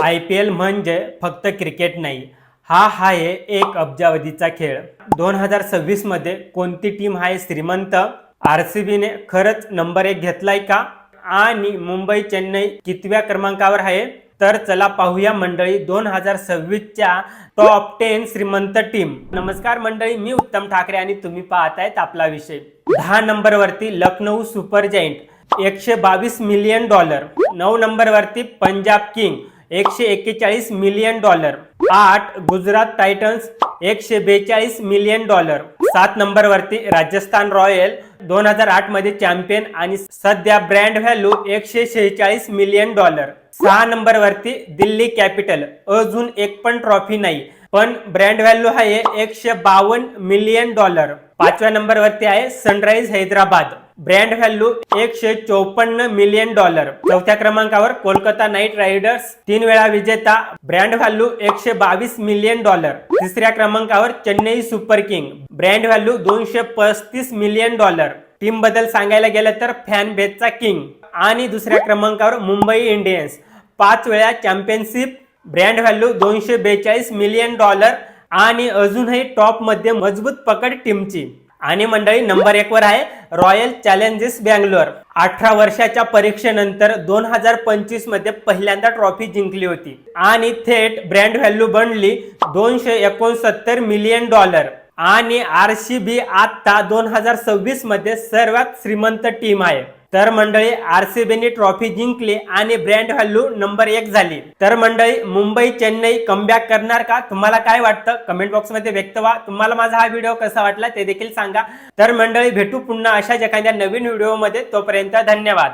IPL म्हणजे फक्त cricket नाही, हा आहे एक अब्जावधीचा खेळ। 2026 मध्ये कोणती टीम आहे श्रीमंत? RCB ने खरंच नंबर 1 घेतलाय का? आणि मुंबई चेन्नई कितव्या क्रमांकावर आहे? तर चला पाहूया मंडळी 2026 च्या टॉप 10 श्रीमंत टीम। नमस्कार मंडळी, मी उत्तम ठाकरे आणि तुम्ही पाहतायत आपला विषय। 10 नंबर वरती Lucknow super giant $122 million. 9 number वरती Punjab king $141 million. 8 Gujarat titans $142 million. 7 number वरती राजस्थान रॉयल 2008 मध्ये चॅम्पियन आणि सध्या ब्रँड व्हॅल्यू $146 मिलियन। 6 नंबर वरती दिल्ली कॅपिटल, अजून एक पण ट्रॉफी नाही पण ब्रँड व्हॅल्यू आहे $152 मिलियन। 5व्या नंबर वरती आहे sunrise Hyderabad, brand value $154 million. 4थ्या क्रमांकावर कोलकाता नाईट रायडर्स 3 वेळा विजेता, ब्रँड व्हॅल्यू $122 मिलियन। 3ऱ्या क्रमांकावर Chennai super king, brand value $235 million. Team बद्दल सांगायला गेलं तर फॅन बेसचा किंग। आणि 2ऱ्या क्रमांकावर मुंबई इंडियन्स 5 वेळा चॅम्पियनशिप, ब्रँड व्हॅल्यू $242 मिलियन आणि अजूनही टॉप मध्ये मजबूत पकड टीमची। आणि मंडळी नंबर 1 वर आहे रॉयल चॅलेंजर्स बँगलोर। 18 वर्षाच्या परीक्षेनंतर 2025 मध्ये पहिल्यांदा ट्रॉफी जिंकली होती आणि थेट ब्रँड व्हॅल्यू बनली $269 मिलियन। आणि RCB आता 2026 मध्ये सर्वात श्रीमंत टीम आहे। तर मंडळी RCB ने ट्रॉफी जिंकली आणि ब्रँड व्हॅल्यू नंबर 1 झाली। तर मंडळी मुंबई चेन्नई कमबॅक करणार का? तुम्हाला काय वाटतं कमेंट बॉक्स मध्ये व्यक्त व्हा। तुम्हाला माझा हा व्हिडिओ कसा वाटला ते देखील सांगा। तर मंडळी भेटू पुन्हा अशाच एखाद्या नवीन व्हिडिओ मध्ये, तोपर्यंत धन्यवाद।